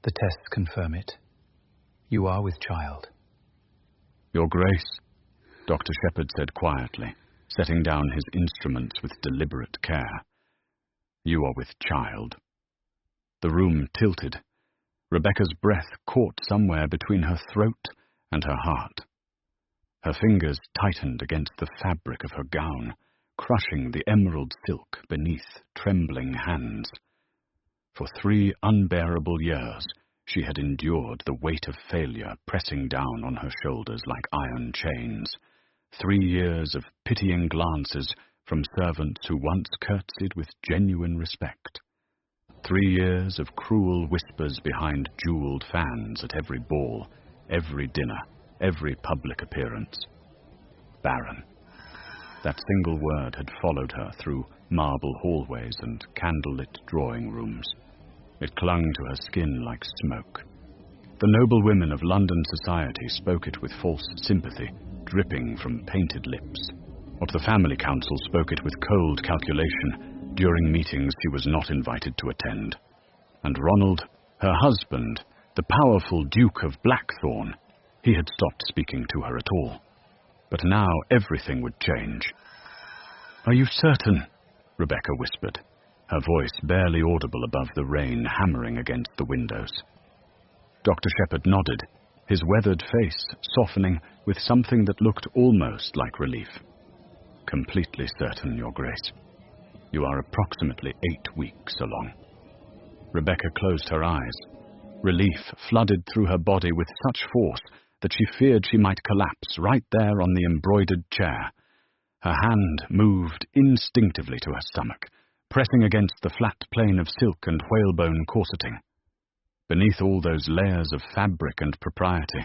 The tests confirm it. You are with child. Your Grace, Dr. Shepherd said quietly, setting down his instruments with deliberate care. You are with child. The room tilted. Rebecca's breath caught somewhere between her throat and her heart. Her fingers tightened against the fabric of her gown, crushing the emerald silk beneath trembling hands. For 3 unbearable years, she had endured the weight of failure pressing down on her shoulders like iron chains. 3 years of pitying glances from servants who once curtsied with genuine respect. 3 years of cruel whispers behind jeweled fans at every ball, every dinner, every public appearance. Barren. That single word had followed her through marble hallways and candlelit drawing rooms. It clung to her skin like smoke. The noble women of London society spoke it with false sympathy, dripping from painted lips. Of the family council spoke it with cold calculation during meetings she was not invited to attend. And Ronald, her husband, the powerful Duke of Blackthorn, he had stopped speaking to her at all. But now everything would change. "Are you certain?" Rebecca whispered, her voice barely audible above the rain hammering against the windows. Dr. Shepherd nodded, his weathered face softening with something that looked almost like relief. "Completely certain, Your Grace. You are approximately 8 weeks along." Rebecca closed her eyes. Relief flooded through her body with such force that she feared she might collapse right there on the embroidered chair. Her hand moved instinctively to her stomach, pressing against the flat plane of silk and whalebone corseting. Beneath all those layers of fabric and propriety,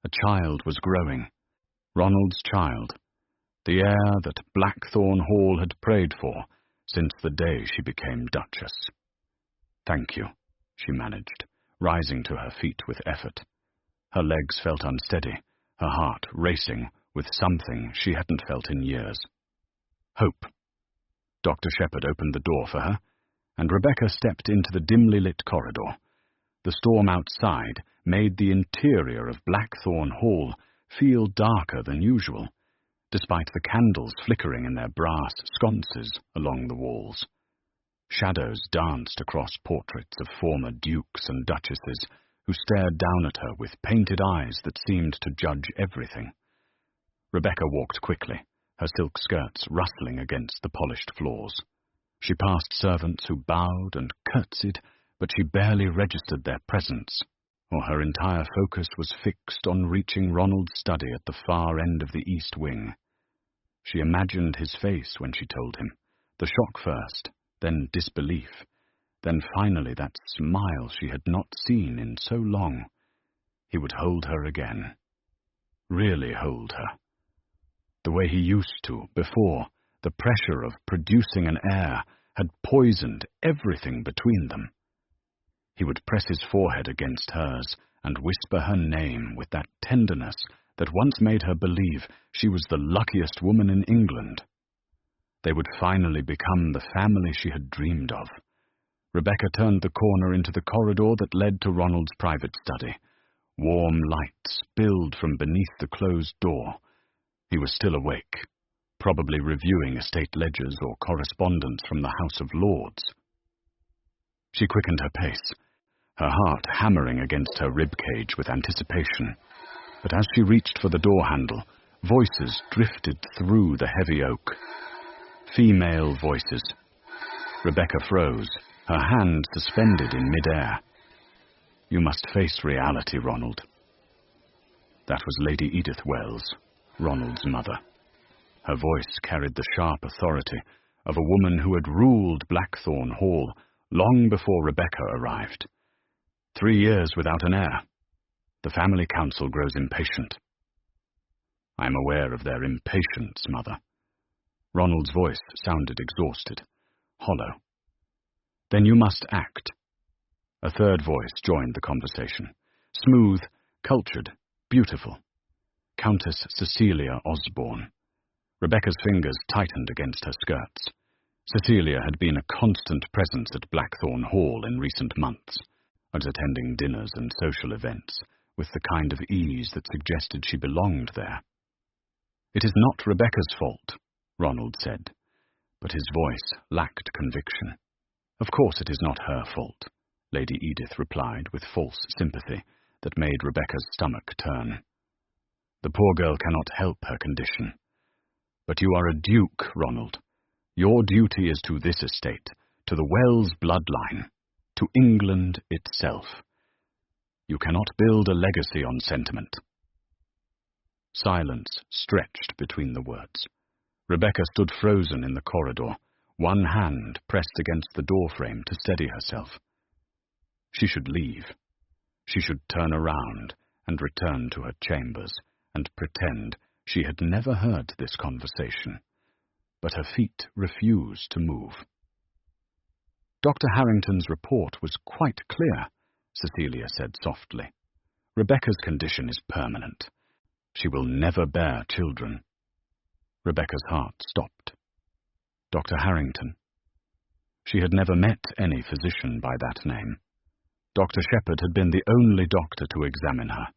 a child was growing. Ronald's child. The heir that Blackthorn Hall had prayed for since the day she became Duchess. "Thank you," she managed, rising to her feet with effort. Her legs felt unsteady, her heart racing with something she hadn't felt in years. Hope. Dr. Shepherd opened the door for her, and Rebecca stepped into the dimly lit corridor. The storm outside made the interior of Blackthorn Hall feel darker than usual, despite the candles flickering in their brass sconces along the walls. Shadows danced across portraits of former dukes and duchesses who stared down at her with painted eyes that seemed to judge everything. Rebecca walked quickly, her silk skirts rustling against the polished floors. She passed servants who bowed and curtsied, but she barely registered their presence, or her entire focus was fixed on reaching Ronald's study at the far end of the east wing. She imagined his face when she told him, the shock first, then disbelief, then finally that smile she had not seen in so long. He would hold her again. Really hold her. The way he used to, before, the pressure of producing an heir had poisoned everything between them. He would press his forehead against hers and whisper her name with that tenderness that once made her believe she was the luckiest woman in England. They would finally become the family she had dreamed of. Rebecca turned the corner into the corridor that led to Ronald's private study. Warm light spilled from beneath the closed door. He was still awake, probably reviewing estate ledgers or correspondence from the House of Lords. She quickened her pace, her heart hammering against her ribcage with anticipation. But as she reached for the door handle, voices drifted through the heavy oak. Female voices. Rebecca froze, her hand suspended in mid-air. "You must face reality, Ronald." That was Lady Edith Wells, Ronald's mother. Her voice carried the sharp authority of a woman who had ruled Blackthorn Hall long before Rebecca arrived. 3 years without an heir. The family council grows impatient. "I am aware of their impatience, Mother." Ronald's voice sounded exhausted, hollow. "Then you must act." A third voice joined the conversation. Smooth, cultured, beautiful. Countess Cecilia Osborne. Rebecca's fingers tightened against her skirts. Cecilia had been a constant presence at Blackthorn Hall in recent months, at attending dinners and social events with the kind of ease that suggested she belonged there. "It is not Rebecca's fault," Ronald said, but his voice lacked conviction. "Of course it is not her fault," Lady Edith replied with false sympathy that made Rebecca's stomach turn. "The poor girl cannot help her condition. But you are a duke, Ronald. Your duty is to this estate, to the Wells bloodline, to England itself. You cannot build a legacy on sentiment." Silence stretched between the words. Rebecca stood frozen in the corridor, one hand pressed against the doorframe to steady herself. She should leave. She should turn around and return to her chambers and pretend she had never heard this conversation. But her feet refused to move. "Dr. Harrington's report was quite clear," Cecilia said softly. "Rebecca's condition is permanent. She will never bear children." Rebecca's heart stopped. Dr. Harrington. She had never met any physician by that name. Dr. Shepherd had been the only doctor to examine her,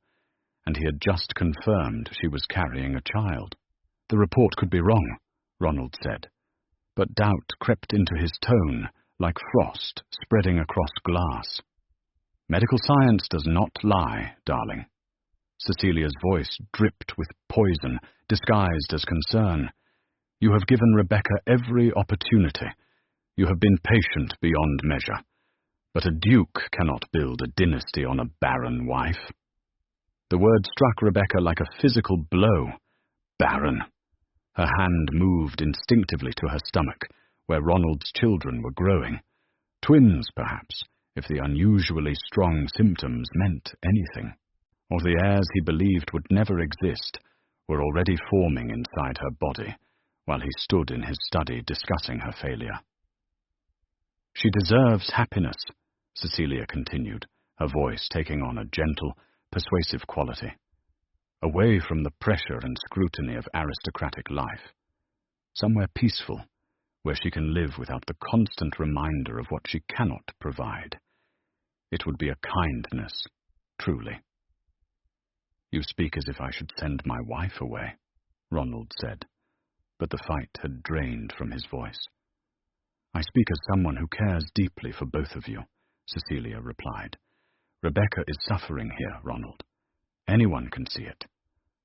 and he had just confirmed she was carrying a child. "The report could be wrong," Ronald said, but doubt crept into his tone like frost spreading across glass. "Medical science does not lie, darling." Cecilia's voice dripped with poison, disguised as concern. "You have given Rebecca every opportunity. You have been patient beyond measure. But a duke cannot build a dynasty on a barren wife." The word struck Rebecca like a physical blow. Barren. Her hand moved instinctively to her stomach, where Ronald's children were growing. Twins, perhaps, if the unusually strong symptoms meant anything. Or the heirs he believed would never exist were already forming inside her body, while he stood in his study discussing her failure. "She deserves happiness," Cecilia continued, her voice taking on a gentle, persuasive quality. "Away from the pressure and scrutiny of aristocratic life. Somewhere peaceful, where she can live without the constant reminder of what she cannot provide. It would be a kindness, truly." "You speak as if I should send my wife away," Ronald said, but the fight had drained from his voice. "I speak as someone who cares deeply for both of you," Cecilia replied. "Rebecca is suffering here, Ronald. Anyone can see it.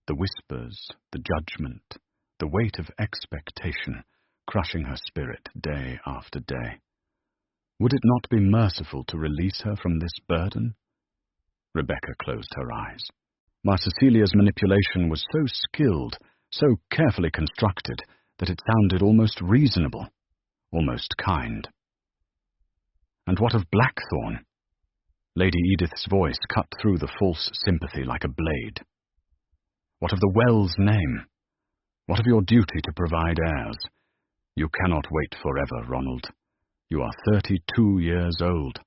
The whispers, the judgment, the weight of expectation crushing her spirit day after day. Would it not be merciful to release her from this burden?" Rebecca closed her eyes. Ma Cecilia's manipulation was so skilled, so carefully constructed, that it sounded almost reasonable, almost kind. "And what of Blackthorn?" Lady Edith's voice cut through the false sympathy like a blade. "What of the Wells name? What of your duty to provide heirs? You cannot wait forever, Ronald. You are 32 years old.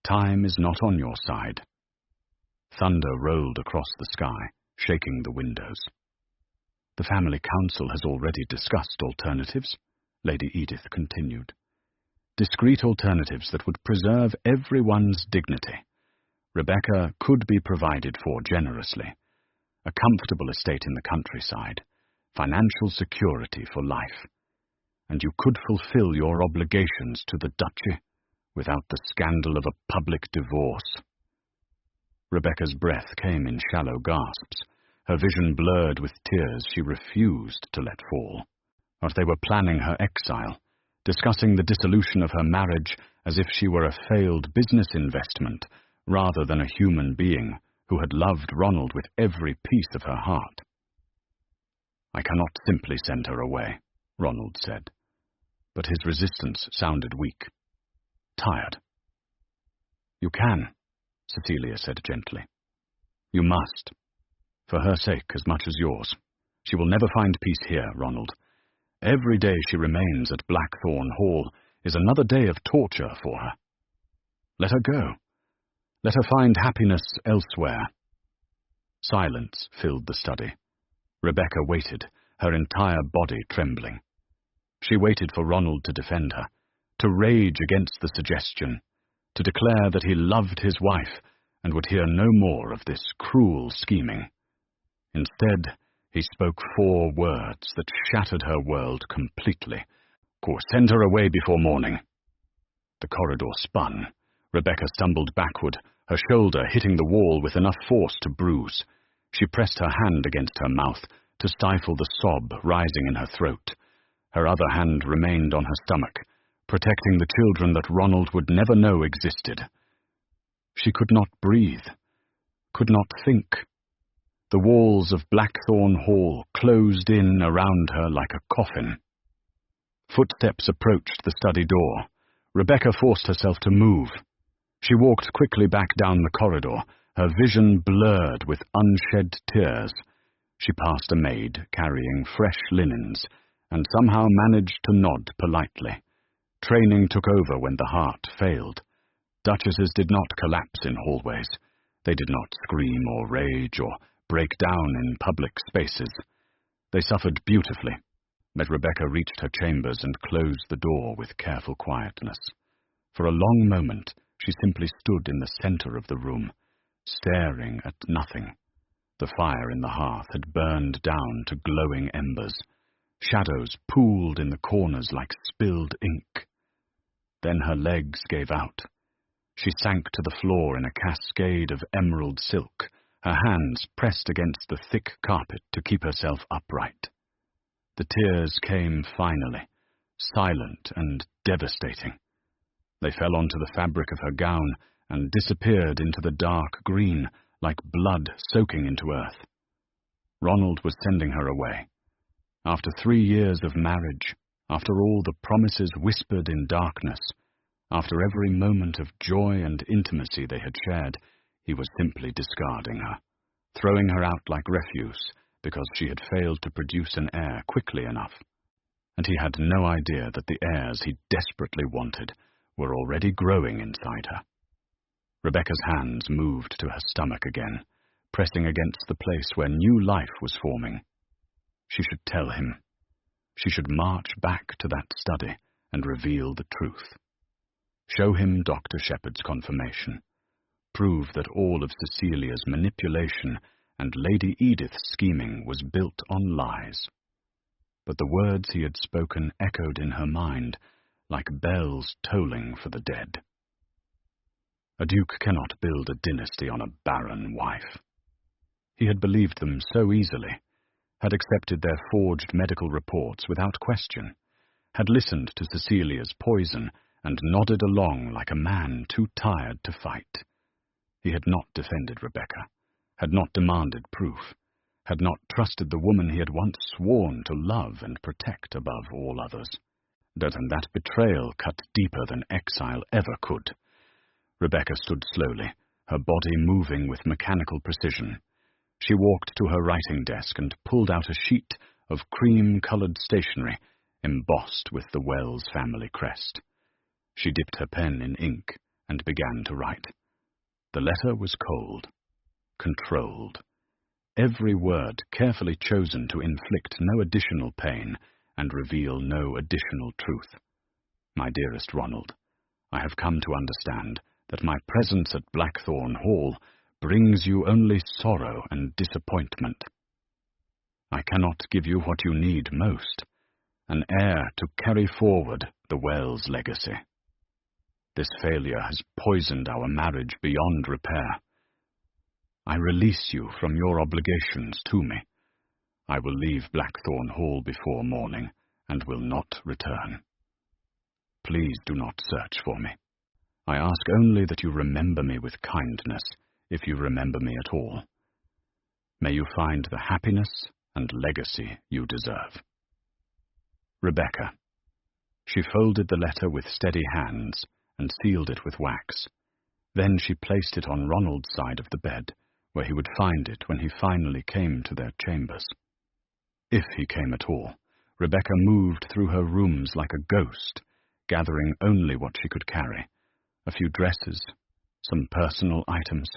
Time is not on your side." Thunder rolled across the sky, shaking the windows. "The family council has already discussed alternatives," Lady Edith continued. "Discreet alternatives that would preserve everyone's dignity. Rebecca could be provided for generously. A comfortable estate in the countryside, financial security for life. And you could fulfill your obligations to the duchy without the scandal of a public divorce." Rebecca's breath came in shallow gasps, her vision blurred with tears she refused to let fall. But they were planning her exile, discussing the dissolution of her marriage as if she were a failed business investment, rather than a human being who had loved Ronald with every piece of her heart. "I cannot simply send her away," Ronald said, but his resistance sounded weak. Tired. "You can," Cecilia said gently. "You must. For her sake as much as yours. She will never find peace here, Ronald. Every day she remains at Blackthorn Hall is another day of torture for her. Let her go. Let her find happiness elsewhere." Silence filled the study. Rebecca waited, her entire body trembling. She waited for Ronald to defend her, to rage against the suggestion, to declare that he loved his wife and would hear no more of this cruel scheming. Instead, he spoke 4 words that shattered her world completely. "Send her away before morning." The corridor spun. Rebecca stumbled backward, her shoulder hitting the wall with enough force to bruise. She pressed her hand against her mouth to stifle the sob rising in her throat. Her other hand remained on her stomach, protecting the children that Ronald would never know existed. She could not breathe, could not think. The walls of Blackthorn Hall closed in around her like a coffin. Footsteps approached the study door. Rebecca forced herself to move. She walked quickly back down the corridor, her vision blurred with unshed tears. She passed a maid carrying fresh linens, and somehow managed to nod politely. Training took over when the heart failed. Duchesses did not collapse in hallways. They did not scream or rage or break down in public spaces. They suffered beautifully, but Rebecca reached her chambers and closed the door with careful quietness. For a long moment, she simply stood in the center of the room, staring at nothing. The fire in the hearth had burned down to glowing embers. Shadows pooled in the corners like spilled ink. Then her legs gave out. She sank to the floor in a cascade of emerald silk, her hands pressed against the thick carpet to keep herself upright. The tears came finally, silent and devastating. They fell onto the fabric of her gown and disappeared into the dark green, like blood soaking into earth. Ronald was sending her away. After 3 years of marriage, after all the promises whispered in darkness, after every moment of joy and intimacy they had shared, he was simply discarding her, throwing her out like refuse because she had failed to produce an heir quickly enough. And he had no idea that the heirs he desperately wanted were already growing inside her. Rebecca's hands moved to her stomach again, pressing against the place where new life was forming. She should tell him. She should march back to that study and reveal the truth. Show him Dr. Shepherd's confirmation. Prove that all of Cecilia's manipulation and Lady Edith's scheming was built on lies. But the words he had spoken echoed in her mind like bells tolling for the dead. A duke cannot build a dynasty on a barren wife. He had believed them so easily, had accepted their forged medical reports without question, had listened to Cecilia's poison and nodded along like a man too tired to fight. He had not defended Rebecca, had not demanded proof, had not trusted the woman he had once sworn to love and protect above all others. And that betrayal cut deeper than exile ever could. Rebecca stood slowly, her body moving with mechanical precision. She walked to her writing desk and pulled out a sheet of cream-colored stationery embossed with the Wells family crest. She dipped her pen in ink and began to write. The letter was cold, controlled. Every word carefully chosen to inflict no additional pain and reveal no additional truth. My dearest Ronald, I have come to understand that my presence at Blackthorn Hall brings you only sorrow and disappointment. I cannot give you what you need most, an heir to carry forward the Wells legacy. This failure has poisoned our marriage beyond repair. I release you from your obligations to me. I will leave Blackthorn Hall before morning, and will not return. Please do not search for me. I ask only that you remember me with kindness, if you remember me at all. May you find the happiness and legacy you deserve. Rebecca. She folded the letter with steady hands and sealed it with wax. Then she placed it on Ronald's side of the bed, where he would find it when he finally came to their chambers. If he came at all, Rebecca moved through her rooms like a ghost, gathering only what she could carry. A few dresses, some personal items,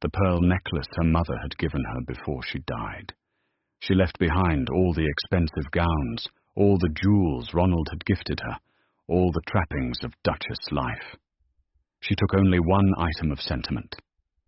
the pearl necklace her mother had given her before she died. She left behind all the expensive gowns, all the jewels Ronald had gifted her, all the trappings of Duchess life. She took only one item of sentiment,